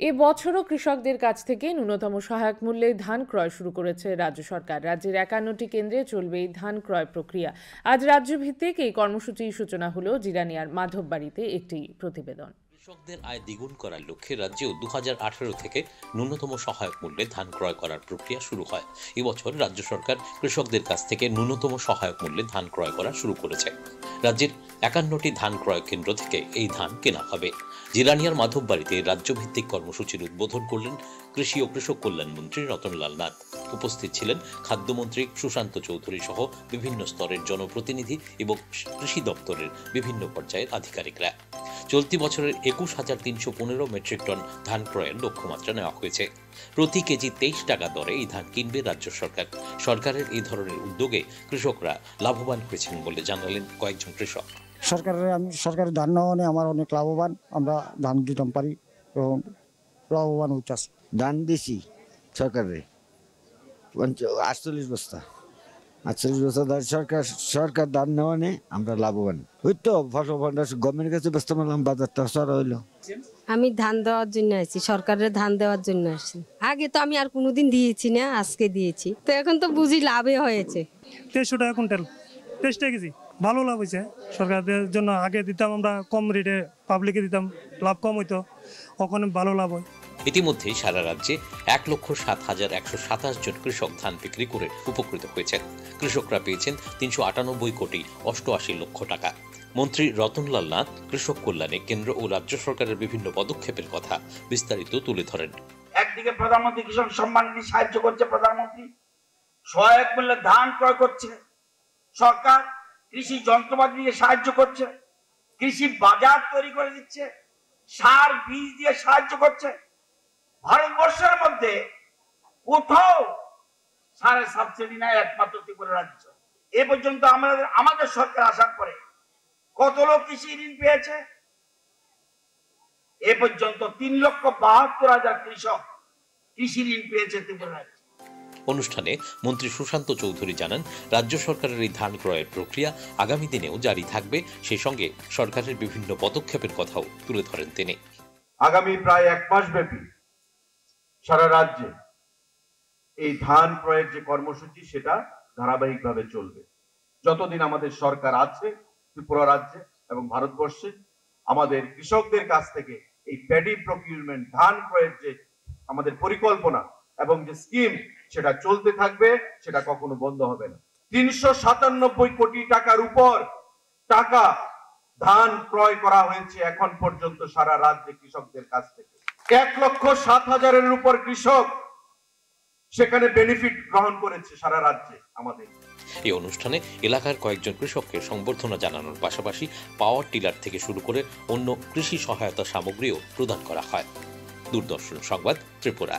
এবছরও কৃষকদের কাছ থেকে ন্যূনতম সহায়ক মূল্যে ধান ক্রয় শুরু করেছে রাজ্য সরকার। রাজ্যের 51টি কেন্দ্রে চলবে এই ধান ক্রয় প্রক্রিয়া। আজ রাজ্যভিত্তিক এই কর্মসূচির সূচনা হলো জিরানিয়ার মাধববাড়িতে। একটি প্রতিবেদন। কৃষকদের আয় দ্বিগুণ করার লক্ষ্যে রাজ্যেও 2018 থেকে ন্যূনতম সহায়ক মূল্যে ধান ক্রয় করার প্রক্রিয়া শুরু হয়। এবছর রাজ্য সরকার কৃষকদের কাছ থেকে ন্যূনতম সহায়ক মূল্যে ধান ক্রয় করা শুরু করেছে। রাজ্যের 51টি ধান ক্রয় কেন্দ্র থেকে এই ধান কেনা হবে। জিরানিয়ার মাধববাড়িতে রাজ্যভিত্তিক কর্মসূচির উদ্বোধন করলেন কৃষি ও কৃষক কল্যাণ মন্ত্রী রতনলাল নাথ। উপস্থিত ছিলেন খাদ্যমন্ত্রী সুশান্ত চৌধুরী সহ বিভিন্ন স্তরের জনপ্রতিনিধি এবং কৃষি দপ্তরের বিভিন্ন পর্যায়ের আধিকারিকরা। চলতি বছরের 21,315 মেট্রিক টন ধান ক্রয়ের লক্ষ্যমাত্রা নেওয়া হয়েছে। প্রতি কেজি 23 টাকা দরে এই ধান কিনবে রাজ্য সরকার। সরকারের এই ধরনের উদ্যোগে কৃষকরা লাভবান হয়েছেন বলে জানালেন কয়েকজন কৃষক। সরকারের ধান নেওয়া আমার অনেক লাভবান, আমরা ধান দিতাম পারি এবং লাভবান হইতেছে। ধান দিছি সরকারে 48 বস্তা 48 বস্তা সরকার ধান নেওয়া নেই, আমরা লাভবান ওই তো ফসল ভান্ডার গভর্নমেন্টের কাছে ব্যস্ত মানলাম, বাজারটা সরা হইলো। আমি ধান দেওয়ার জন্য আসছি, সরকারের ধান দেওয়ার জন্য আসছি। আগে তো আমি আর কোনোদিন দিয়েছি না, আজকে দিয়েছি, তো এখন তো বুঝি লাভে হয়েছে। 2300 টাকা কুইন্টাল, 23 টাকা কেজি, ভালো লাভ হয়েছে সরকারের জন্য। আগে দিতাম আমরা কম রেটে, পাবলিকে দিতাম, লাভ কম হইতো, ওখানে ভালো লাভ হয়। ইতিমধ্যে সারা রাজ্যে 1,07,127 জন কৃষক ধান বিক্রি করে উপকৃত হয়েছেন। কৃষকরা পেয়েছেন 398 কোটি 88 লক্ষ টাকা। মন্ত্রী রতনলাল নাথ কৃষক কল্যাণে কেন্দ্র ও রাজ্য সরকারের বিভিন্ন পদক্ষেপের কথা বিস্তারিত তুলে ধরেন। একদিকে প্রধানমন্ত্রী কৃষক সম্মান নিধি সাহায্য করছে, প্রধানমন্ত্রী সহায়ক মূল্যে ধান ক্রয় করছে, সরকার কৃষি যন্ত্রপাতি দিয়ে সাহায্য করছে, কৃষি বাজার তৈরি করে দিচ্ছে, সার বীজ দিয়ে সাহায্য করছে। ভারতবর্ষের মধ্যে কোথাও সারের সাবসিডি নাই, একমাত্র ত্রিপুরা রাজ্য। এ পর্যন্ত আমাদের সরকার আসার পরে কত লোক কৃষি ঋণ পেয়েছে? এ পর্যন্ত 3,72,000 কৃষক কৃষি ঋণ পেয়েছে ত্রিপুরা রাজ্যে। অনুষ্ঠানে মন্ত্রী সুশান্ত চৌধুরী জানান, রাজ্য সরকারের এই ধান ক্রয়ের প্রক্রিয়া আগামী দিনেও জারি থাকবে। সেই সঙ্গে সরকারের বিভিন্ন পদক্ষেপের কথাও তুলে ধরেন তিনি। আগামী প্রায় 1 মাস ব্যাপী সারা রাজ্যে এই ধান ক্রয়ের যে কর্মসূচি সেটা ধারাবাহিকভাবে চলবে। যতদিন আমাদের সরকার আছে ত্রিপুরা রাজ্যে এবং ভারতবর্ষে, আমাদের কৃষকদের কাছ থেকে এই প্যাডি প্রকিউরমেন্ট ধান ক্রয়ের যে আমাদের পরিকল্পনা এবং যে স্কিম সেটা চলতে থাকবে, সেটা কখনো বন্ধ হবে না। 397 কোটি টাকার উপর টাকা ধান ক্রয় করা হয়েছে এখন পর্যন্ত সারা রাজ্যে কৃষকদের কাছ থেকে। 1,07,000-এর উপর কৃষক সেখানে বেনিফিট গ্রহণ করেছে সারা রাজ্যে আমাদের। এই অনুষ্ঠানে এলাকার কয়েকজন কৃষককে সংবর্ধনা জানানোর পাশাপাশি পাওয়ার টিলার থেকে শুরু করে অন্য কৃষি সহায়তা সামগ্রীও প্রদান করা হয়। দূরদর্শন সংবাদ, ত্রিপুরা।